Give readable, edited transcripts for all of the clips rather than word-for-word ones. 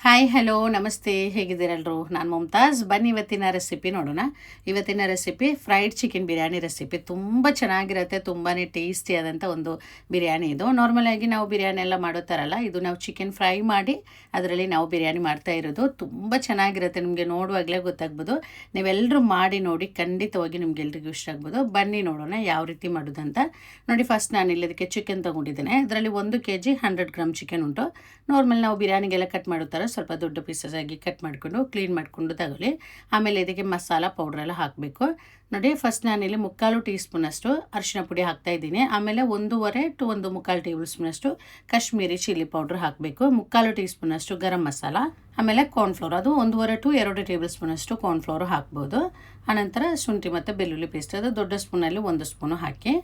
Hi hello ನಮಸ್ತೆ, ಹೇಗಿದ್ದೀರಲ್ರು? ನಾನು ಮುಮ್ತಾಜ್. ಬನ್ನಿ ಇವತ್ತಿನ ರೆಸಿಪಿ ನೋಡೋಣ. ಇವತ್ತಿನ recipe fried chicken biryani recipe. ತುಂಬ ಚೆನ್ನಾಗಿರುತ್ತೆ, ತುಂಬಾ ಟೇಸ್ಟಿ ಆದಂಥ ಒಂದು ಬಿರಿಯಾನಿ ಇದು. ನಾರ್ಮಲಾಗಿ ನಾವು ಬಿರಿಯಾನಿ ಎಲ್ಲ ಮಾಡೋ ಥರಲ್ಲ, ಇದು ನಾವು ಚಿಕನ್ ಫ್ರೈ ಮಾಡಿ ಅದರಲ್ಲಿ ನಾವು ಬಿರಿಯಾನಿ ಮಾಡ್ತಾ ಇರೋದು. ತುಂಬ ಚೆನ್ನಾಗಿರುತ್ತೆ, ನಿಮಗೆ ನೋಡುವಾಗಲೇ ಗೊತ್ತಾಗ್ಬೋದು. ನೀವೆಲ್ಲರೂ ಮಾಡಿ ನೋಡಿ, ಖಂಡಿತವಾಗಿ ನಿಮ್ಗೆಲ್ರಿಗೂ ಇಷ್ಟ ಆಗ್ಬೋದು. ಬನ್ನಿ ನೋಡೋಣ ಯಾವ ರೀತಿ ಮಾಡೋದಂತ. ನೋಡಿ, ಫಸ್ಟ್ ನಾನು ಇಲ್ಲದಕ್ಕೆ ಚಿಕನ್ ತೊಗೊಂಡಿದ್ದೇನೆ. ಇದರಲ್ಲಿ 1 kg 100 ಗ್ರಾಮ್ ಚಿಕನ್ ಉಂಟು. ನಾರ್ಮಲ್ ನಾವು ಬಿರಿಯಾನಿಗೆಲ್ಲ ಕಟ್ ಮಾಡೋ ಥರ ಸ್ವಲ್ಪ ದೊಡ್ಡ ಪೀಸಸ್ ಆಗಿ ಕಟ್ ಮಾಡಿಕೊಂಡು ಕ್ಲೀನ್ ಮಾಡಿಕೊಂಡು ತಗೊಳ್ಳಿ. ಆಮೇಲೆ ಇದಕ್ಕೆ ಮಸಾಲ ಪೌಡ್ರೆಲ್ಲ ಹಾಕಬೇಕು. ನೋಡಿ, ಫಸ್ಟ್ ನಾನಿಲ್ಲಿ 3/4 ಟೀ ಸ್ಪೂನಷ್ಟು ಅರಿಶಿನ ಪುಡಿ ಹಾಕ್ತಾಯಿದ್ದೀನಿ. ಆಮೇಲೆ 1.5 to 1/4 ಟೇಬಲ್ ಸ್ಪೂನಷ್ಟು ಕಾಶ್ಮೀರಿ ಚಿಲ್ಲಿ ಪೌಡ್ರ್ ಹಾಕಬೇಕು. 3/4 ಟೀ ಸ್ಪೂನಷ್ಟು ಗರಂ ಮಸಾಲ, ಆಮೇಲೆ ಕಾರ್ನ್ಫ್ಲೋರ್, ಅದು 1.5 to 2 ಟೇಬಲ್ ಸ್ಪೂನಷ್ಟು ಕಾರ್ನ್ಫ್ಲೋರ್ ಹಾಕ್ಬೋದು. ಆನಂತರ ಶುಂಠಿ ಮತ್ತು ಬೆಳ್ಳುಳ್ಳಿ ಪೇಸ್ಟ್, ಅದು ದೊಡ್ಡ ಸ್ಪೂನಲ್ಲಿ 1 ಸ್ಪೂನು ಹಾಕಿ.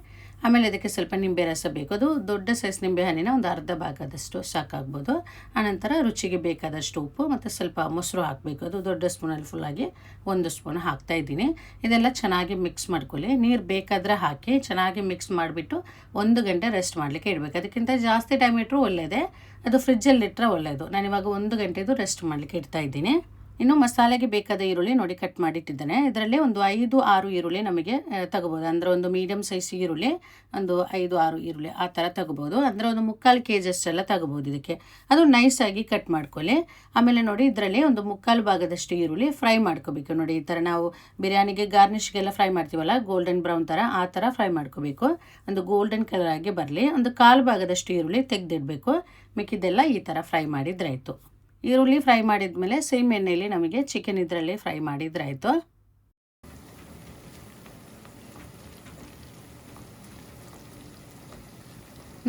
ಆಮೇಲೆ ಇದಕ್ಕೆ ಸ್ವಲ್ಪ ನಿಂಬೆ ರಸ ಬೇಕು, ಅದು ದೊಡ್ಡ ಸೈಜ್ ನಿಂಬೆ ಹಣ್ಣಿನ ಒಂದು ಅರ್ಧ ಭಾಗದಷ್ಟು ಸಾಕಾಗ್ಬೋದು. ಆನಂತರ ರುಚಿಗೆ ಬೇಕಾದಷ್ಟು ಉಪ್ಪು ಮತ್ತು ಸ್ವಲ್ಪ ಮೊಸರು ಹಾಕಬೇಕು, ಅದು ದೊಡ್ಡ ಸ್ಪೂನಲ್ಲಿ ಫುಲ್ಲಾಗಿ 1 ಸ್ಪೂನ್ ಹಾಕ್ತಾಯಿದ್ದೀನಿ. ಇದೆಲ್ಲ ಚೆನ್ನಾಗಿ ಮಿಕ್ಸ್ ಮಾಡ್ಕೊಳ್ಳಿ. ನೀರು ಬೇಕಾದರೆ ಹಾಕಿ ಚೆನ್ನಾಗಿ ಮಿಕ್ಸ್ ಮಾಡಿಬಿಟ್ಟು 1 ಗಂಟೆ ರೆಸ್ಟ್ ಮಾಡಲಿಕ್ಕೆ ಇಡಬೇಕು. ಅದಕ್ಕಿಂತ ಜಾಸ್ತಿ ಟೈಮ್ ಇಟ್ಟರು ಒಳ್ಳೆಯದೇ, ಅದು ಫ್ರಿಜ್ಜಲ್ಲಿ ಇಟ್ಟರೆ ಒಳ್ಳೆಯದು. ನಾನಿವಾಗ 1 ಗಂಟೆದು ರೆಸ್ಟ್ ಮಾಡಲಿಕ್ಕೆ ಇಡ್ತಾ ಇದ್ದೀನಿ. ಇನ್ನು ಮಸಾಲೆಗೆ ಬೇಕಾದ ಈರುಳ್ಳಿ ನೋಡಿ ಕಟ್ ಮಾಡಿಟ್ಟಿದ್ದೇನೆ. ಇದರಲ್ಲಿ ಒಂದು 5-6 ಈರುಳ್ಳಿ ನಮಗೆ ತಗೋಬೋದು. ಅಂದರೆ ಒಂದು ಮೀಡಿಯಮ್ ಸೈಜ್ ಈರುಳ್ಳಿ, ಒಂದು 5-6 ಈರುಳ್ಳಿ ಆ ಥರ ತಗೋಬೋದು. ಅಂದರೆ ಒಂದು 3/4 kg ಅಷ್ಟೆಲ್ಲ ತಗೋಬೋದು. ಇದಕ್ಕೆ ಅದು ನೈಸಾಗಿ ಕಟ್ ಮಾಡ್ಕೊಳ್ಳಿ. ಆಮೇಲೆ ನೋಡಿ, ಇದರಲ್ಲಿ ಒಂದು 3/4 ಭಾಗದಷ್ಟು ಈರುಳ್ಳಿ ಫ್ರೈ ಮಾಡ್ಕೋಬೇಕು. ನೋಡಿ, ಈ ಥರ ನಾವು ಬಿರಿಯಾನಿಗೆ ಗಾರ್ನಿಷ್ಗೆಲ್ಲ ಫ್ರೈ ಮಾಡ್ತೀವಲ್ಲ, ಗೋಲ್ಡನ್ ಬ್ರೌನ್ ಥರ ಆ ಥರ ಫ್ರೈ ಮಾಡ್ಕೋಬೇಕು. ಒಂದು ಗೋಲ್ಡನ್ ಕಲರ್ ಆಗಿ ಬರಲಿ. ಒಂದು 1/4 ಭಾಗದಷ್ಟು ಈರುಳ್ಳಿ ತೆಗೆದಿಡಬೇಕು. ಮಿಕ್ಕಿದ್ದೆಲ್ಲ ಈ ಥರ ಫ್ರೈ ಮಾಡಿದ್ರಾಯಿತು. ಈರುಳ್ಳಿ ಫ್ರೈ ಮಾಡಿದ ಮೇಲೆ ಸೇಮ್ ಎಣ್ಣೆಯಲ್ಲಿ ನಮಗೆ ಚಿಕನ್ ಇದರಲ್ಲಿ ಫ್ರೈ ಮಾಡಿದ್ರಾಯಿತು.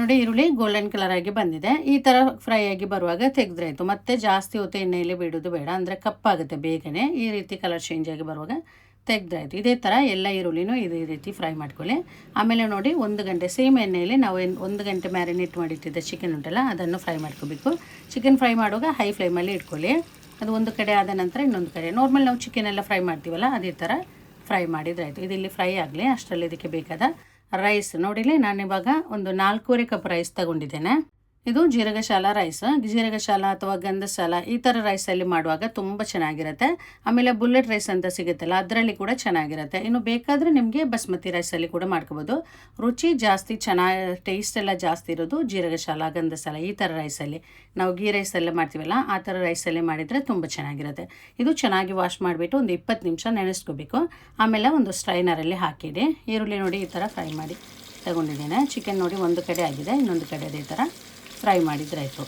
ನೋಡಿ, ಈರುಳ್ಳಿ ಗೋಲ್ಡನ್ ಕಲರ್ ಆಗಿ ಬಂದಿದೆ. ಈ ಥರ ಫ್ರೈ ಆಗಿ ಬರುವಾಗ ತೆಗೆದ್ರಾಯಿತು. ಮತ್ತೆ ಜಾಸ್ತಿ ಹೊತ್ತು ಎಣ್ಣೆಯಲ್ಲಿ ಬಿಡೋದು ಬೇಡ, ಅಂದರೆ ಕಪ್ಪಾಗುತ್ತೆ ಬೇಗನೆ. ಈ ರೀತಿ ಕಲರ್ ಚೇಂಜ್ ಆಗಿ ಬರುವಾಗ ತೆಗೆದ್ರಾಯ್ತು. ಇದೇ ಥರ ಎಲ್ಲ ಈರುಳ್ಳಿನೂ ಇದೇ ರೀತಿ ಫ್ರೈ ಮಾಡ್ಕೊಳ್ಳಿ. ಆಮೇಲೆ ನೋಡಿ, 1 ಗಂಟೆ ಸೇಮ್ ಎಣ್ಣೆಯಲ್ಲಿ ನಾವು 1 ಗಂಟೆ ಮ್ಯಾರಿನೇಟ್ ಮಾಡಿಟ್ಟಿದ್ದ ಚಿಕನ್ ಉಂಟಲ್ಲ, ಅದನ್ನು ಫ್ರೈ ಮಾಡ್ಕೋಬೇಕು. ಚಿಕನ್ ಫ್ರೈ ಮಾಡುವಾಗ ಹೈ ಫ್ಲೇಮಲ್ಲಿ ಇಟ್ಕೊಳ್ಳಿ. ಅದು ಒಂದು ಕಡೆ ಆದ ನಂತರ ಇನ್ನೊಂದು ಕಡೆ ನಾರ್ಮಲ್ ನಾವು ಚಿಕನ್ ಎಲ್ಲ ಫ್ರೈ ಮಾಡ್ತೀವಲ್ಲ, ಅದೇ ಥರ ಫ್ರೈ ಮಾಡಿದ್ರಾಯ್ತು. ಇದಿಲ್ಲಿ ಫ್ರೈ ಆಗಲಿ, ಅಷ್ಟರಲ್ಲಿ ಇದಕ್ಕೆ ಬೇಕಾದ ರೈಸ್ ನೋಡಿಲಿ. ನಾನಿವಾಗ ಒಂದು 4.25 ಕಪ್ ರೈಸ್ ತಗೊಂಡಿದ್ದೇನೆ. ಇದು ಜೀರಗಶಾಲ ರೈಸ್. ಜೀರಗಶಾಲ ಅಥವಾ ಗಂಧಸಾಲ ಈ ಥರ ರೈಸಲ್ಲಿ ಮಾಡುವಾಗ ತುಂಬ ಚೆನ್ನಾಗಿರುತ್ತೆ. ಆಮೇಲೆ ಬುಲೆಟ್ ರೈಸ್ ಅಂತ ಸಿಗುತ್ತಲ್ಲ, ಅದರಲ್ಲಿ ಕೂಡ ಚೆನ್ನಾಗಿರುತ್ತೆ. ಇನ್ನು ಬೇಕಾದರೆ ನಿಮಗೆ ಬಸ್ಮತಿ ರೈಸಲ್ಲಿ ಕೂಡ ಮಾಡ್ಕೋಬೋದು. ರುಚಿ ಜಾಸ್ತಿ ಟೇಸ್ಟ್ ಎಲ್ಲ ಜಾಸ್ತಿ ಇರೋದು ಜೀರಗಶಾಲ, ಗಂಧಸಾಲ ಈ ಥರ ರೈಸಲ್ಲಿ. ನಾವು ಗೀ ರೈಸಲ್ಲೇ ಮಾಡ್ತೀವಲ್ಲ, ಆ ಥರ ರೈಸಲ್ಲಿ ಮಾಡಿದರೆ ತುಂಬ ಚೆನ್ನಾಗಿರುತ್ತೆ. ಇದು ಚೆನ್ನಾಗಿ ವಾಶ್ ಮಾಡಿಬಿಟ್ಟು ಒಂದು 20 ನಿಮಿಷ ನೆನೆಸ್ಕೋಬೇಕು. ಆಮೇಲೆ ಒಂದು ಸ್ಟ್ರೈನರಲ್ಲಿ ಹಾಕಿಡಿ. ಈರುಳ್ಳಿ ನೋಡಿ ಈ ಥರ ಫ್ರೈ ಮಾಡಿ ತಗೊಂಡಿದ್ದೇನೆ. ಚಿಕನ್ ನೋಡಿ ಒಂದು ಕಡೆ ಆಗಿದೆ, ಇನ್ನೊಂದು ಕಡೆ ಅದೇ ಥರ ಫ್ರೈ ಮಾಡಿದ್ರಾಯಿತು.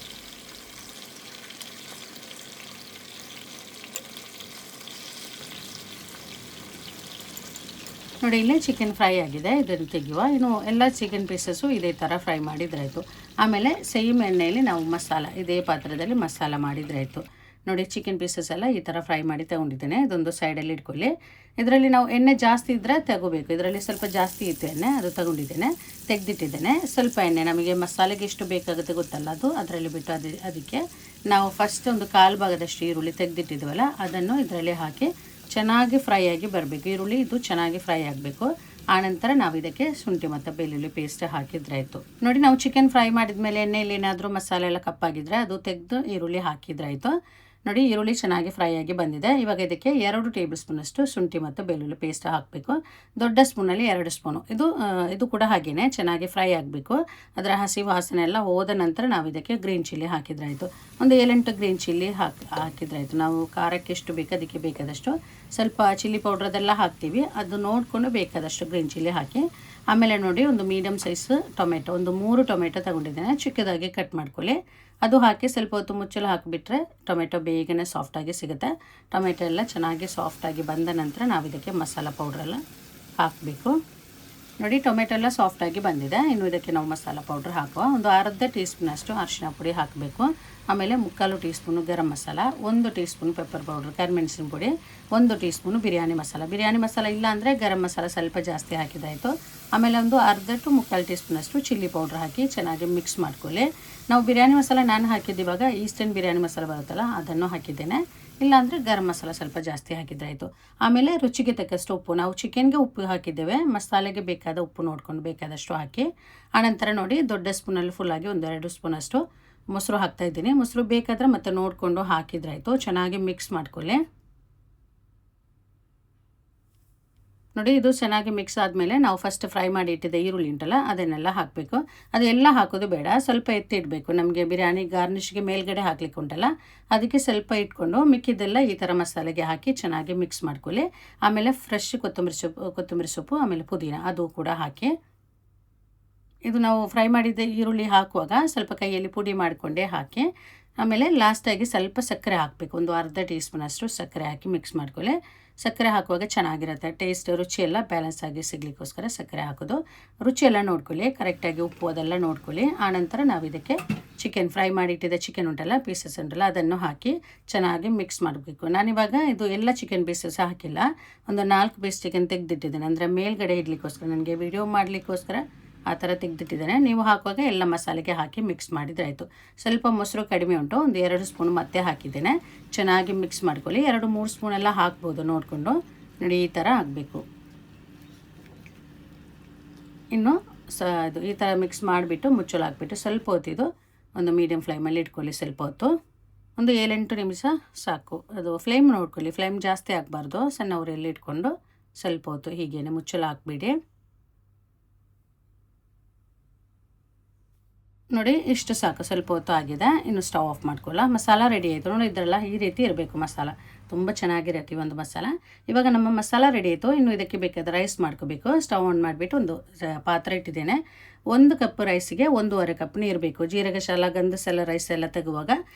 ನೋಡಿ, ಇಲ್ಲೇ ಚಿಕನ್ ಫ್ರೈ ಆಗಿದೆ, ಇದನ್ನು ತೆಗೆಯುವ. ಇನ್ನು ಎಲ್ಲ ಚಿಕನ್ ಪೀಸಸ್ಸು ಇದೇ ಥರ ಫ್ರೈ ಮಾಡಿದ್ರಾಯಿತು. ಆಮೇಲೆ ಸೇಮ್ ಎಣ್ಣೆಯಲ್ಲಿ ನಾವು ಮಸಾಲ ಇದೇ ಪಾತ್ರದಲ್ಲಿ ಮಸಾಲ ಮಾಡಿದ್ರಾಯಿತು. ನೋಡಿ, ಚಿಕನ್ ಪೀಸಸ್ ಎಲ್ಲ ಈ ಥರ ಫ್ರೈ ಮಾಡಿ ತಗೊಂಡಿದ್ದೇನೆ. ಇದೊಂದು ಸೈಡಲ್ಲಿ ಇಟ್ಕೊಳ್ಳಿ. ಇದರಲ್ಲಿ ನಾವು ಎಣ್ಣೆ ಜಾಸ್ತಿ ಇದ್ದರೆ ತಗೋಬೇಕು. ಇದರಲ್ಲಿ ಸ್ವಲ್ಪ ಜಾಸ್ತಿ ಇತ್ತು ಎಣ್ಣೆ, ಅದು ತಗೊಂಡಿದ್ದೇನೆ, ತೆಗೆದಿಟ್ಟಿದ್ದೇನೆ. ಸ್ವಲ್ಪ ಎಣ್ಣೆ ನಮಗೆ ಮಸಾಲೆಗೆ ಎಷ್ಟು ಬೇಕಾಗುತ್ತೆ ಗೊತ್ತಲ್ಲ, ಅದು ಅದರಲ್ಲಿ ಬಿಟ್ಟು ಅದಕ್ಕೆ ನಾವು ಫಸ್ಟ್ ಒಂದು 1/4 ಭಾಗದಷ್ಟು ಈರುಳ್ಳಿ ತೆಗೆದಿಟ್ಟಿದ್ವಲ್ಲ, ಅದನ್ನು ಇದರಲ್ಲಿ ಹಾಕಿ ಚೆನ್ನಾಗಿ ಫ್ರೈ ಆಗಿ ಬರಬೇಕು. ಈರುಳ್ಳಿ ಇದು ಚೆನ್ನಾಗಿ ಫ್ರೈ ಆಗಬೇಕು. ಆನಂತರ ನಾವು ಇದಕ್ಕೆ ಶುಂಠಿ ಮತ್ತು ಬೆಳ್ಳುಳ್ಳಿ ಪೇಸ್ಟ್ ಹಾಕಿದ್ರಾಯಿತು. ನೋಡಿ, ನಾವು ಚಿಕನ್ ಫ್ರೈ ಮಾಡಿದ ಮೇಲೆ ಎಣ್ಣೆಯಲ್ಲಿ ಏನಾದರೂ ಮಸಾಲೆ ಎಲ್ಲ ಕಪ್ಪಾಗಿದ್ದರೆ ಅದು ತೆಗೆದು ಈರುಳ್ಳಿ ಹಾಕಿದ್ರಾಯಿತು. ನೋಡಿ, ಈರುಳ್ಳಿ ಚೆನ್ನಾಗಿ ಫ್ರೈ ಆಗಿ ಬಂದಿದೆ. ಇವಾಗ ಇದಕ್ಕೆ 2 ಟೇಬಲ್ ಸ್ಪೂನಷ್ಟು ಶುಂಠಿ ಮತ್ತು ಬೆಳ್ಳುಳ್ಳಿ ಪೇಸ್ಟ್ ಹಾಕಬೇಕು. ದೊಡ್ಡ ಸ್ಪೂನಲ್ಲಿ 2 ಸ್ಪೂನು. ಇದು ಕೂಡ ಹಾಗೆಯೇ ಚೆನ್ನಾಗಿ ಫ್ರೈ ಆಗಬೇಕು. ಅದರ ಹಸಿ ವಾಸನೆ ಎಲ್ಲ ಹೋದ ನಂತರ ನಾವು ಇದಕ್ಕೆ ಗ್ರೀನ್ ಚಿಲ್ಲಿ ಹಾಕಿದ್ರಾಯಿತು. ಒಂದು 7-8 ಗ್ರೀನ್ ಚಿಲ್ಲಿ ಹಾಕಿದ್ರಾಯಿತು. ನಾವು ಖಾರಕ್ಕೆ ಎಷ್ಟು ಬೇಕು ಅದಕ್ಕೆ ಬೇಕಾದಷ್ಟು. ಸ್ವಲ್ಪ ಚಿಲ್ಲಿ ಪೌಡ್ರ್ ಅದೆಲ್ಲ ಹಾಕ್ತೀವಿ, ಅದು ನೋಡಿಕೊಂಡು ಬೇಕಾದಷ್ಟು ಗ್ರೀನ್ ಚಿಲ್ಲಿ ಹಾಕಿ. ಆಮೇಲೆ ನೋಡಿ, ಒಂದು ಮೀಡಿಯಮ್ ಸೈಜ್ ಟೊಮೆಟೊ, ಒಂದು 3 ಟೊಮೆಟೊ ತಗೊಂಡಿದ್ದೇನೆ, ಚಿಕ್ಕದಾಗಿ ಕಟ್ ಮಾಡ್ಕೊಳ್ಳಿ. ಅದು ಹಾಕಿ ಸ್ವಲ್ಪ ಹೊತ್ತು ಮುಚ್ಚಲು ಹಾಕಿಬಿಟ್ರೆ ಟೊಮೆಟೊ ಬೇಗನೆ ಸಾಫ್ಟಾಗಿ ಸಿಗುತ್ತೆ. ಟೊಮೆಟೊ ಎಲ್ಲ ಚೆನ್ನಾಗಿ ಸಾಫ್ಟಾಗಿ ಬಂದ ನಂತರ ನಾವು ಇದಕ್ಕೆ ಮಸಾಲ ಪೌಡ್ರೆಲ್ಲ ಹಾಕಬೇಕು. ನೋಡಿ, ಟೊಮೆಟೊ ಎಲ್ಲ ಸಾಫ್ಟಾಗಿ ಬಂದಿದೆ. ಇನ್ನು ಇದಕ್ಕೆ ನಾವು ಮಸಾಲ ಪೌಡ್ರ್ ಹಾಕುವ. ಒಂದು ಅರ್ಧ ಟೀ ಸ್ಪೂನಷ್ಟು ಅರಿಶಿನ ಪುಡಿ ಹಾಕಬೇಕು. ಆಮೇಲೆ 3/4 teaspoon garam masala, 1 teaspoon pepper powder, ಕರಿಮೆಣಸಿನ ಪುಡಿ, 1 ಟೀ ಸ್ಪೂನು ಬಿರಿಯಾನಿ ಮಸಾಲ. ಬಿರಿಯಾನಿ ಮಸಾಲ ಇಲ್ಲ ಅಂದರೆ ಗರಂ ಮಸಾಲ ಸ್ವಲ್ಪ ಜಾಸ್ತಿ ಹಾಕಿದಾಯಿತು. ಆಮೇಲೆ ಒಂದು ಅರ್ಧ ಟು 3/4 ಟೀ ಸ್ಪೂನಷ್ಟು ಚಿಲ್ಲಿ ಪೌಡ್ರ್ ಹಾಕಿ ಚೆನ್ನಾಗಿ ಮಿಕ್ಸ್ ಮಾಡ್ಕೊಳ್ಳಿ. ನಾವು ಬಿರಿಯಾನಿ ಮಸಾಲ ನಾನು ಹಾಕಿದ್ದಿವಾಗ ಈಸ್ಟರ್ನ್ ಬಿರಿಯಾನಿ ಮಸಾಲ ಬರುತ್ತಲ್ಲ, ಅದನ್ನು ಹಾಕಿದ್ದೇನೆ. ಇಲ್ಲಾಂದರೆ ಗರಂ ಮಸಾಲ ಸ್ವಲ್ಪ ಜಾಸ್ತಿ ಹಾಕಿದ್ರಾಯಿತು. ಆಮೇಲೆ ರುಚಿಗೆ ತಕ್ಕಷ್ಟು ಉಪ್ಪು, ನಾವು ಚಿಕನ್ಗೆ ಉಪ್ಪು ಹಾಕಿದ್ದೇವೆ, ಮಸಾಲೆಗೆ ಬೇಕಾದ ಉಪ್ಪು ನೋಡ್ಕೊಂಡು ಬೇಕಾದಷ್ಟು ಹಾಕಿ. ಆನಂತರ ನೋಡಿ, ದೊಡ್ಡ ಸ್ಪೂನಲ್ಲಿ ಫುಲ್ಲಾಗಿ 1-2 ಸ್ಪೂನಷ್ಟು ಮೊಸರು ಹಾಕ್ತಾಯಿದ್ದೀನಿ. ಮೊಸರು ಬೇಕಾದರೆ ಮತ್ತೆ ನೋಡಿಕೊಂಡು ಹಾಕಿದ್ರಾಯಿತು. ಚೆನ್ನಾಗಿ ಮಿಕ್ಸ್ ಮಾಡ್ಕೊಳ್ಳಿ. ನೋಡಿ, ಇದು ಚೆನ್ನಾಗಿ ಮಿಕ್ಸ್ ಆದಮೇಲೆ ನಾವು ಫಸ್ಟ್ ಫ್ರೈ ಮಾಡಿ ಇಟ್ಟಿದ್ದ ಈರುಳ್ಳಿ ಉಂಟಲ್ಲ ಅದನ್ನೆಲ್ಲ ಹಾಕಬೇಕು. ಅದೆಲ್ಲ ಹಾಕೋದು ಬೇಡ, ಸ್ವಲ್ಪ ಎತ್ತಿ ಇಡಬೇಕು. ನಮಗೆ ಬಿರಿಯಾನಿ ಗಾರ್ನಿಷ್ಗೆ ಮೇಲ್ಗಡೆ ಹಾಕ್ಲಿಕ್ಕೆ ಉಂಟಲ್ಲ, ಅದಕ್ಕೆ ಸ್ವಲ್ಪ ಇಟ್ಕೊಂಡು ಮಿಕ್ಕಿದ್ದೆಲ್ಲ ಈ ಥರ ಮಸಾಲೆಗೆ ಹಾಕಿ ಚೆನ್ನಾಗಿ ಮಿಕ್ಸ್ ಮಾಡ್ಕೊಳ್ಳಿ. ಆಮೇಲೆ ಫ್ರೆಶ್ ಕೊತ್ತಂಬರಿ ಸೊಪ್ಪು ಆಮೇಲೆ ಪುದೀನ ಅದು ಕೂಡ ಹಾಕಿ. ಇದು ನಾವು ಫ್ರೈ ಮಾಡಿದ್ದ ಈರುಳ್ಳಿ ಹಾಕುವಾಗ ಸ್ವಲ್ಪ ಕೈಯಲ್ಲಿ ಪುಡಿ ಮಾಡಿಕೊಂಡೇ ಹಾಕಿ. ಆಮೇಲೆ ಲಾಸ್ಟಾಗಿ ಸ್ವಲ್ಪ ಸಕ್ಕರೆ ಹಾಕಬೇಕು. ಒಂದು ಅರ್ಧ ಟೀ ಸ್ಪೂನಷ್ಟು ಸಕ್ಕರೆ ಹಾಕಿ ಮಿಕ್ಸ್ ಮಾಡ್ಕೊಳ್ಳಿ. ಸಕ್ಕರೆ ಹಾಕುವಾಗ ಚೆನ್ನಾಗಿರುತ್ತೆ, ಟೇಸ್ಟ್ ರುಚಿ ಎಲ್ಲ ಬ್ಯಾಲೆನ್ಸ್ ಆಗಿ ಸಿಗಲಿಕ್ಕೋಸ್ಕರ ಸಕ್ಕರೆ ಹಾಕೋದು. ರುಚಿ ಎಲ್ಲ ನೋಡ್ಕೊಳ್ಳಿ, ಕರೆಕ್ಟಾಗಿ ಉಪ್ಪು ಅದೆಲ್ಲ ನೋಡ್ಕೊಳ್ಳಿ. ಆನಂತರ ನಾವು ಇದಕ್ಕೆ ಫ್ರೈ ಮಾಡಿಟ್ಟಿದ್ದ ಚಿಕನ್ ಉಂಟಲ್ಲ, ಪೀಸಸ್ ಉಂಟಲ್ಲ, ಅದನ್ನು ಹಾಕಿ ಚೆನ್ನಾಗಿ ಮಿಕ್ಸ್ ಮಾಡಬೇಕು. ನಾನಿವಾಗ ಇದು ಎಲ್ಲ ಚಿಕನ್ ಪೀಸಸ್ ಹಾಕಿಲ್ಲ, ಒಂದು 4 ಪೀಸ್ ಚಿಕನ್ ತೆಗೆದಿಟ್ಟಿದ್ದೇನೆ. ಅಂದರೆ ಮೇಲ್ಗಡೆ ಇಡಲಿಕ್ಕೋಸ್ಕರ, ನನಗೆ ವಿಡಿಯೋ ಮಾಡಲಿಕ್ಕೋಸ್ಕರ ಆ ಥರ ತೆಗೆದಿಟ್ಟಿದ್ದೇನೆ. ನೀವು ಹಾಕುವಾಗ ಎಲ್ಲ ಮಸಾಲೆಗೆ ಹಾಕಿ ಮಿಕ್ಸ್ ಮಾಡಿದರೆ ಆಯಿತು. ಸ್ವಲ್ಪ ಮೊಸರು ಕಡಿಮೆ ಉಂಟು, ಒಂದು 2 ಸ್ಪೂನ್ ಮತ್ತೆ ಹಾಕಿದ್ದೇನೆ. ಚೆನ್ನಾಗಿ ಮಿಕ್ಸ್ ಮಾಡ್ಕೊಳ್ಳಿ. 2-3 ಸ್ಪೂನೆಲ್ಲ ಹಾಕ್ಬೋದು ನೋಡಿಕೊಂಡು. ನೋಡಿ, ಈ ಥರ ಆಗಬೇಕು. ಇನ್ನು ಇದು ಈ ಥರ ಮಿಕ್ಸ್ ಮಾಡಿಬಿಟ್ಟು ಮುಚ್ಚಲು ಹಾಕ್ಬಿಟ್ಟು ಸ್ವಲ್ಪ ಹೊತ್ತಿದು ಒಂದು ಮೀಡಿಯಮ್ ಫ್ಲೇಮಲ್ಲಿ ಇಟ್ಕೊಳ್ಳಿ. ಸ್ವಲ್ಪ ಹೊತ್ತು, ಒಂದು 7-8 ನಿಮಿಷ ಸಾಕು. ಅದು ಫ್ಲೇಮ್ ನೋಡ್ಕೊಳ್ಳಿ, ಫ್ಲೇಮ್ ಜಾಸ್ತಿ ಆಗಬಾರ್ದು. ಸಣ್ಣ ಉರಿಯಲ್ಲಿ ಇಟ್ಕೊಂಡು ಸ್ವಲ್ಪ ಹೊತ್ತು ಹೀಗೇನೆ ಮುಚ್ಚಲು ಹಾಕ್ಬಿಡಿ. ನೋಡಿ, ಇಷ್ಟು ಸಾಕು, ಸ್ವಲ್ಪ ಹೊತ್ತು ಆಗಿದೆ. ಇನ್ನು ಸ್ಟವ್ ಆಫ್ ಮಾಡ್ಕೊಳ್ಳ. ಮಸಾಲ ರೆಡಿ ಆಯಿತು ನೋಡಿ. ಇದರಲ್ಲ ಈ ರೀತಿ ಇರಬೇಕು ಮಸಾಲ, ತುಂಬ ಚೆನ್ನಾಗಿರುತ್ತೆ ಈ ಒಂದು ಮಸಾಲ. ಇವಾಗ ನಮ್ಮ ಮಸಾಲ ರೆಡಿ ಆಯಿತು. ಇನ್ನು ಇದಕ್ಕೆ ಬೇಕಾದ ರೈಸ್ ಮಾಡ್ಕೋಬೇಕು. ಸ್ಟವ್ ಆನ್ ಮಾಡಿಬಿಟ್ಟು ಒಂದು ಪಾತ್ರೆ ಇಟ್ಟಿದ್ದೇನೆ. 1 ಕಪ್ ರೈಸಿಗೆ 1.5 ಕಪ್ ನೀರು ಬೇಕು. ಜೀರಗಶಾಲ ಗಂಧಸೆಲ್ಲ ರೈಸ್ ಎಲ್ಲ ತೆಗುವಾಗ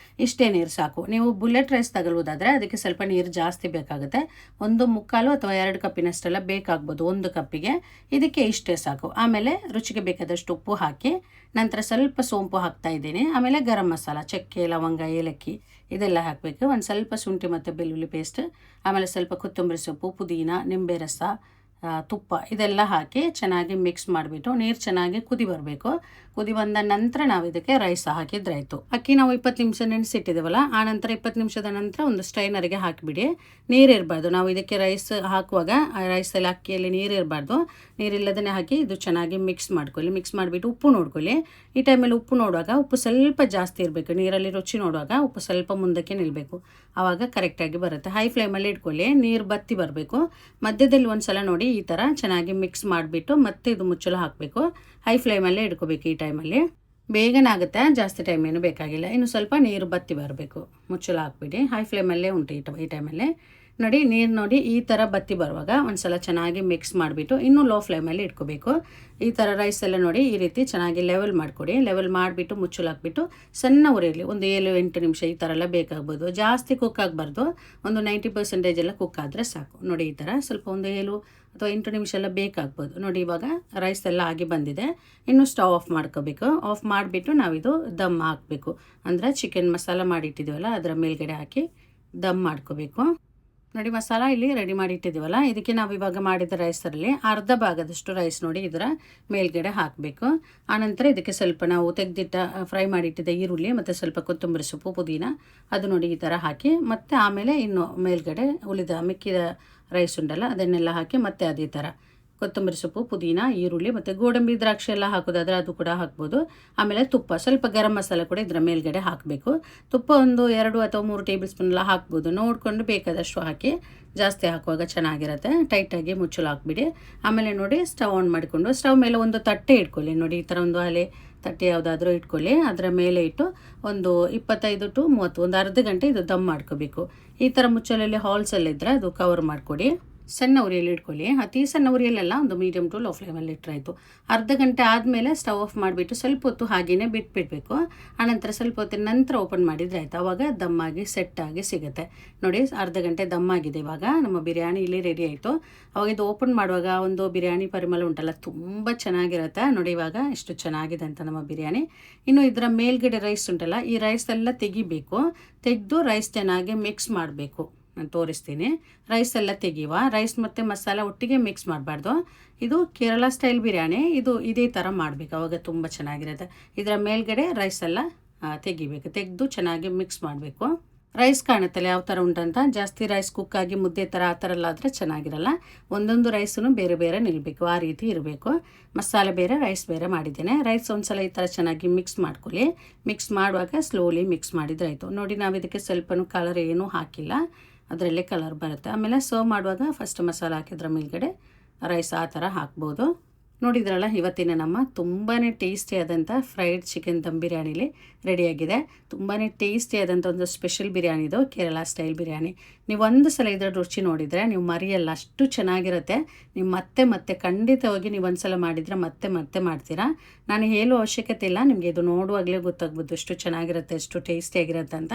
ಇಷ್ಟೇ ನೀರು ಸಾಕು. ನೀವು ಬುಲೆಟ್ ರೈಸ್ ತಗೊಳ್ಬೋದಾದರೆ ಅದಕ್ಕೆ ಸ್ವಲ್ಪ ನೀರು ಜಾಸ್ತಿ ಬೇಕಾಗುತ್ತೆ. 1.25 ಅಥವಾ 2 ಕಪ್ಪಿನಷ್ಟೆಲ್ಲ ಬೇಕಾಗ್ಬೋದು 1 ಕಪ್ಪಿಗೆ. ಇದಕ್ಕೆ ಇಷ್ಟೇ ಸಾಕು. ಆಮೇಲೆ ರುಚಿಗೆ ಬೇಕಾದಷ್ಟು ಉಪ್ಪು ಹಾಕಿ, ನಂತರ ಸ್ವಲ್ಪ ಸೋಂಪು ಹಾಕ್ತಾ ಇದ್ದೀನಿ. ಆಮೇಲೆ ಗರಂ ಮಸಾಲ, ಚಕ್ಕೆ, ಲವಂಗ, ಏಲಕ್ಕಿ ಇದೆಲ್ಲ ಹಾಕಬೇಕು. ಒಂದು ಸ್ವಲ್ಪ ಶುಂಠಿ ಮತ್ತು ಬೆಳ್ಳುಳ್ಳಿ ಪೇಸ್ಟ್, ಆಮೇಲೆ ಸ್ವಲ್ಪ ಕೊತ್ತಂಬರಿ ಸೊಪ್ಪು, ಪುದೀನ, ನಿಂಬೆ ರಸ, ತುಪ್ಪ ಇದೆಲ್ಲ ಹಾಕಿ ಚೆನ್ನಾಗಿ ಮಿಕ್ಸ್ ಮಾಡಿಬಿಟ್ಟು ನೀರು ಚೆನ್ನಾಗಿ ಕುದಿ ಬರಬೇಕು. ಕುದಿ ಬಂದ ನಂತರ ನಾವು ಇದಕ್ಕೆ ರೈಸ್ ಹಾಕಿದ್ರಾಯಿತು. ಅಕ್ಕಿ ನಾವು 20 ನಿಮಿಷ ನೆನೆಸಿಟ್ಟಿದ್ದೇವಲ್ಲ, ಆ ನಂತರ 20 ನಿಮಿಷದ ನಂತರ ಒಂದು ಸ್ಟ್ರೈನರ್ಗೆ ಹಾಕಿಬಿಡಿ. ನೀರು ಇರಬಾರ್ದು. ನಾವು ಇದಕ್ಕೆ ರೈಸ್ ಹಾಕುವಾಗ ರೈಸಲ್ಲಿ ಅಕ್ಕಿಯಲ್ಲಿ ನೀರು ಇರಬಾರ್ದು. ನೀರಿಲ್ಲದೇ ಹಾಕಿ ಇದು ಚೆನ್ನಾಗಿ ಮಿಕ್ಸ್ ಮಾಡ್ಕೊಳ್ಳಿ. ಮಿಕ್ಸ್ ಮಾಡಿಬಿಟ್ಟು ಉಪ್ಪು ನೋಡ್ಕೊಳ್ಳಿ. ಈ ಟೈಮಲ್ಲಿ ಉಪ್ಪು ನೋಡುವಾಗ ಉಪ್ಪು ಸ್ವಲ್ಪ ಜಾಸ್ತಿ ಇರಬೇಕು. ನೀರಲ್ಲಿ ರುಚಿ ನೋಡುವಾಗ ಉಪ್ಪು ಸ್ವಲ್ಪ ಮುಂದಕ್ಕೆ ನಿಲ್ಲಬೇಕು, ಆವಾಗ ಕರೆಕ್ಟಾಗಿ ಬರುತ್ತೆ. ಹೈ ಫ್ಲೇಮಲ್ಲಿ ಇಟ್ಕೊಳ್ಳಿ, ನೀರು ಬತ್ತಿ ಬರಬೇಕು. ಮಧ್ಯದಲ್ಲಿ ಒಂದು ಸಲ ನೋಡಿ ಈ ಥರ ಚೆನ್ನಾಗಿ ಮಿಕ್ಸ್ ಮಾಡಿಬಿಟ್ಟು ಮತ್ತೆ ಇದು ಮುಚ್ಚಲು ಹಾಕಬೇಕು. ಹೈ ಫ್ಲೇಮಲ್ಲೇ ಇಟ್ಕೋಬೇಕು. ಈ ಟೈಮಲ್ಲಿ ಬೇಗನೆ ಆಗುತ್ತೆ, ಜಾಸ್ತಿ ಟೈಮ್ ಏನು ಬೇಕಾಗಿಲ್ಲ. ಇನ್ನು ಸ್ವಲ್ಪ ನೀರು ಬತ್ತಿ ಬರಬೇಕು. ಮುಚ್ಚಲು ಹಾಕ್ಬಿಡಿ. ಹೈ ಫ್ಲೇಮಲ್ಲೇ ಉಂಟು ಈ ಟೈಮಲ್ಲೇ. ನೋಡಿ, ನೀರು ನೋಡಿ ಈ ಥರ ಬತ್ತಿ ಬರುವಾಗ ಒಂದು ಸಲ ಚೆನ್ನಾಗಿ ಮಿಕ್ಸ್ ಮಾಡಿಬಿಟ್ಟು ಇನ್ನೂ ಲೋ ಫ್ಲೇಮಲ್ಲಿ ಇಟ್ಕೋಬೇಕು. ಈ ಥರ ರೈಸ್ ಎಲ್ಲ ನೋಡಿ ಈ ರೀತಿ ಚೆನ್ನಾಗಿ ಲೆವೆಲ್ ಮಾಡಿಕೊಡಿ. ಲೆವೆಲ್ ಮಾಡಿಬಿಟ್ಟು ಮುಚ್ಚಲು ಹಾಕ್ಬಿಟ್ಟು ಸಣ್ಣ ಉರಿಯಲ್ಲಿ ಒಂದು 7-8 ನಿಮಿಷ ಈ ಥರ ಎಲ್ಲ ಬೇಕಾಗ್ಬೋದು. ಜಾಸ್ತಿ ಕುಕ್ ಆಗಬಾರ್ದು, ಒಂದು 90% ಎಲ್ಲ ಕುಕ್ ಆದರೆ ಸಾಕು. ನೋಡಿ, ಈ ಥರ ಸ್ವಲ್ಪ ಒಂದು 7 ಅಥವಾ 8 ನಿಮಿಷ ಎಲ್ಲ ಬೇಕಾಗ್ಬೋದು. ನೋಡಿ, ಇವಾಗ ರೈಸ್ ಎಲ್ಲ ಆಗಿ ಬಂದಿದೆ. ಇನ್ನು ಸ್ಟವ್ ಆಫ್ ಮಾಡ್ಕೋಬೇಕು. ಆಫ್ ಮಾಡಿಬಿಟ್ಟು ನಾವಿದು ದಮ್ ಹಾಕಬೇಕು. ಅಂದರೆ ಚಿಕನ್ ಮಸಾಲ ಮಾಡಿಟ್ಟಿದ್ದೀವಲ್ಲ ಅದರ ಮೇಲ್ಗಡೆ ಹಾಕಿ ದಮ್ ಮಾಡ್ಕೋಬೇಕು. ನೋಡಿ, ಮಸಾಲ ಇಲ್ಲಿ ರೆಡಿ ಮಾಡಿ ಇಟ್ಟಿದ್ದೀವಲ್ಲ, ಇದಕ್ಕೆ ನಾವು ಇವಾಗ ಮಾಡಿದ ರೈಸಲ್ಲಿ ಅರ್ಧ ಭಾಗದಷ್ಟು ರೈಸ್ ನೋಡಿ ಇದರ ಮೇಲ್ಗಡೆ ಹಾಕಬೇಕು. ಆನಂತರ ಇದಕ್ಕೆ ಸ್ವಲ್ಪ ನಾವು ತೆಗೆದಿಟ್ಟ ಫ್ರೈ ಮಾಡಿಟ್ಟಿದ್ದ ಈರುಳ್ಳಿ ಮತ್ತು ಸ್ವಲ್ಪ ಕೊತ್ತಂಬರಿ ಸೊಪ್ಪು, ಪುದೀನ ಅದು ನೋಡಿ ಈ ಥರ ಹಾಕಿ, ಮತ್ತು ಆಮೇಲೆ ಇನ್ನು ಮೇಲ್ಗಡೆ ಮಿಕ್ಕಿದ ರೈಸ್ ಉಂಟಲ್ಲ ಅದನ್ನೆಲ್ಲ ಹಾಕಿ ಮತ್ತೆ ಅದೇ ಥರ ಕೊತ್ತಂಬರಿ ಸೊಪ್ಪು, ಪುದೀನ, ಈರುಳ್ಳಿ ಮತ್ತು ಗೋಡಂಬಿ ದ್ರಾಕ್ಷಿ ಎಲ್ಲ ಹಾಕೋದಾದರೆ ಅದು ಕೂಡ ಹಾಕ್ಬೋದು. ಆಮೇಲೆ ತುಪ್ಪ, ಸ್ವಲ್ಪ ಗರಂ ಮಸಾಲೆ ಕೂಡ ಇದರ ಮೇಲ್ಗಡೆ ಹಾಕಬೇಕು. ತುಪ್ಪ ಒಂದು 2 ಅಥವಾ 3 ಟೇಬಲ್ ಸ್ಪೂನ್ ಎಲ್ಲ ಹಾಕ್ಬೋದು, ನೋಡಿಕೊಂಡು ಬೇಕಾದಷ್ಟು ಹಾಕಿ. ಜಾಸ್ತಿ ಹಾಕುವಾಗ ಚೆನ್ನಾಗಿರುತ್ತೆ. ಟೈಟಾಗಿ ಮುಚ್ಚಲು ಹಾಕ್ಬಿಡಿ. ಆಮೇಲೆ ನೋಡಿ, ಸ್ಟವ್ ಆನ್ ಮಾಡಿಕೊಂಡು ಸ್ಟವ್ ಮೇಲೆ ಒಂದು ತಟ್ಟೆ ಇಟ್ಕೊಳ್ಳಿ. ನೋಡಿ, ಈ ಥರ ಒಂದು ಹಳೆ ತಟ್ಟೆ ಯಾವುದಾದ್ರೂ ಇಟ್ಕೊಳ್ಳಿ. ಅದರ ಮೇಲೆ ಇಟ್ಟು ಒಂದು 25 to 30 ಒಂದು ಅರ್ಧ ಗಂಟೆ ಇದು ದಮ್ ಮಾಡ್ಕೋಬೇಕು. ಈ ಥರ ಮುಚ್ಚಲಲ್ಲಿ ಹಾಲ್ಸಲ್ಲಿದ್ದರೆ ಅದು ಕವರ್ ಮಾಡಿಕೊಡಿ. ಸಣ್ಣ ಉರಿಯಲ್ಲಿ ಇಟ್ಕೊಳ್ಳಿ. ಅತಿ ಸಣ್ಣ ಉರಿಯಲ್ಲೆಲ್ಲ ಒಂದು ಮೀಡಿಯಮ್ ಟು ಲೋ ಫ್ಲೇಮಲ್ಲಿ ಇಟ್ಟರಾಯಿತು. ಅರ್ಧ ಗಂಟೆ ಆದಮೇಲೆ ಸ್ಟವ್ ಆಫ್ ಮಾಡಿಬಿಟ್ಟು ಸ್ವಲ್ಪ ಹೊತ್ತು ಹಾಗೆಯೇ ಬಿಟ್ಬಿಡಬೇಕು. ಆನಂತರ ಸ್ವಲ್ಪ ಹೊತ್ತಿನ ನಂತರ ಓಪನ್ ಮಾಡಿದರೆ ಆಯಿತು. ಆವಾಗ ದಮ್ಮಾಗಿ ಸೆಟ್ಟಾಗಿ ಸಿಗುತ್ತೆ. ನೋಡಿ, ಅರ್ಧ ಗಂಟೆ ದಮ್ಮಾಗಿದೆ. ಇವಾಗ ನಮ್ಮ ಬಿರಿಯಾನಿ ಇಲ್ಲಿ ರೆಡಿ ಆಯಿತು. ಅವಾಗ ಇದು ಓಪನ್ ಮಾಡುವಾಗ ಒಂದು ಬಿರಿಯಾನಿ ಪರಿಮಳ ಉಂಟಲ್ಲ, ತುಂಬ ಚೆನ್ನಾಗಿರುತ್ತೆ. ನೋಡಿ, ಇವಾಗ ಎಷ್ಟು ಚೆನ್ನಾಗಿದೆ ಅಂತ ನಮ್ಮ ಬಿರಿಯಾನಿ. ಇನ್ನು ಇದರ ಮೇಲ್ಗಡೆ ರೈಸ್ ಉಂಟಲ್ಲ, ಈ ರೈಸ್ ಎಲ್ಲ ತೆಗಿಬೇಕು. ತೆಗೆದು ರೈಸ್ ಚೆನ್ನಾಗಿ ಮಿಕ್ಸ್ ಮಾಡಬೇಕು. ನಾನು ತೋರಿಸ್ತೀನಿ. ರೈಸ್ ಎಲ್ಲ ತೆಗೆಯುವ. ರೈಸ್ ಮತ್ತು ಮಸಾಲ ಒಟ್ಟಿಗೆ ಮಿಕ್ಸ್ ಮಾಡಬಾರ್ದು. ಇದು ಕೇರಳ ಸ್ಟೈಲ್ ಬಿರಿಯಾನಿ. ಇದು ಇದೇ ಥರ ಮಾಡಬೇಕು, ಆವಾಗ ತುಂಬ ಚೆನ್ನಾಗಿರುತ್ತೆ. ಇದರ ಮೇಲ್ಗಡೆ ರೈಸ್ ಎಲ್ಲ ತೆಗಿಬೇಕು. ತೆಗೆದು ಚೆನ್ನಾಗಿ ಮಿಕ್ಸ್ ಮಾಡಬೇಕು. ರೈಸ್ ಕಾಣುತ್ತಲ್ಲ ಯಾವ ಥರ ಉಂಟಂತ. ಜಾಸ್ತಿ ರೈಸ್ ಕುಕ್ಕಾಗಿ ಮುದ್ದೆ ಥರ ಆ ಥರ ಎಲ್ಲ ಆದರೆ ಚೆನ್ನಾಗಿರಲ್ಲ. ಒಂದೊಂದು ರೈಸೂ ಬೇರೆ ಬೇರೆ ನಿಲ್ಲಬೇಕು, ಆ ರೀತಿ ಇರಬೇಕು. ಮಸಾಲೆ ಬೇರೆ ರೈಸ್ ಬೇರೆ ಮಾಡಿದ್ದೇನೆ. ರೈಸ್ ಒಂದು ಸಲ ಈ ಥರ ಚೆನ್ನಾಗಿ ಮಿಕ್ಸ್ ಮಾಡ್ಕೊಳ್ಳಿ. ಮಿಕ್ಸ್ ಮಾಡುವಾಗ ಸ್ಲೋಲಿ ಮಿಕ್ಸ್ ಮಾಡಿದರೆ ಆಯಿತು. ನೋಡಿ, ನಾವು ಇದಕ್ಕೆ ಸ್ವಲ್ಪನೂ ಕಲರ್ ಏನೂ ಹಾಕಿಲ್ಲ, ಅದರಲ್ಲೇ ಕಲರ್ ಬರುತ್ತೆ. ಆಮೇಲೆ ಸರ್ವ್ ಮಾಡುವಾಗ ಫಸ್ಟ್ ಮಸಾಲೆ ಹಾಕಿದ್ರ ಮೇಲ್ಗಡೆ ರೈಸ್ ಆ ಥರ ಹಾಕ್ಬೋದು. ನೋಡಿದ್ರಲ್ಲ, ಇವತ್ತಿನ ನಮ್ಮ ತುಂಬಾ ಟೇಸ್ಟಿಯಾದಂಥ ಫ್ರೈಡ್ ಚಿಕನ್ ದಮ್ ಬಿರಿಯಾನಿಲಿ ರೆಡಿಯಾಗಿದೆ. ತುಂಬಾ ಟೇಸ್ಟಿಯಾದಂಥ ಒಂದು ಸ್ಪೆಷಲ್ ಬಿರಿಯಾನಿ ಇದು, ಕೇರಳ ಸ್ಟೈಲ್ ಬಿರಿಯಾನಿ. ನೀವು ಒಂದು ಸಲ ಇದರ ರುಚಿ ನೋಡಿದರೆ ನೀವು ಮರೆಯಲ್ಲ, ಅಷ್ಟು ಚೆನ್ನಾಗಿರುತ್ತೆ. ನೀವು ಮತ್ತೆ ಮತ್ತೆ ಖಂಡಿತವಾಗಿ ನೀವು ಒಂದು ಸಲ ಮಾಡಿದರೆ ಮತ್ತೆ ಮತ್ತೆ ಮಾಡ್ತೀರಾ. ನಾನು ಹೇಳೋ ಅವಶ್ಯಕತೆ ಇಲ್ಲ, ನಿಮಗೆ ಇದು ನೋಡುವಾಗಲೇ ಗೊತ್ತಾಗ್ಬೋದು ಎಷ್ಟು ಚೆನ್ನಾಗಿರುತ್ತೆ, ಎಷ್ಟು ಟೇಸ್ಟಿಯಾಗಿರುತ್ತೆ ಅಂತ.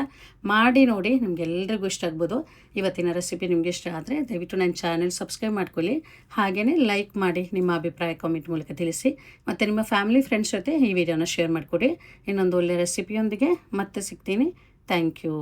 ಮಾಡಿ ನೋಡಿ, ನಿಮಗೆಲ್ಲರಿಗೂ ಇಷ್ಟ ಆಗ್ಬೋದು. ಇವತ್ತಿನ ರೆಸಿಪಿ ನಿಮಗೆ ಇಷ್ಟ ಆದರೆ ದಯವಿಟ್ಟು ನನ್ನ ಚಾನೆಲ್ ಸಬ್ಸ್ಕ್ರೈಬ್ ಮಾಡ್ಕೊಳ್ಳಿ. ಹಾಗೆಯೇ ಲೈಕ್ ಮಾಡಿ, ನಿಮ್ಮ ಅಭಿಪ್ರಾಯ ಕಾಮೆಂಟ್ ಮೂಲಕ ತಿಳಿಸಿ. ಮತ್ತು ನಿಮ್ಮ ಫ್ಯಾಮಿಲಿ ಫ್ರೆಂಡ್ಸ್ ಜೊತೆ ಈ ವಿಡಿಯೋನ ಶೇರ್ ಮಾಡಿಕೊಡಿ. ಇನ್ನೊಂದು ಒಳ್ಳೆಯ ರೆಸಿಪಿಯೊಂದಿಗೆ ಮತ್ತೆ ಸಿಗ್ತೀನಿ. Thank you.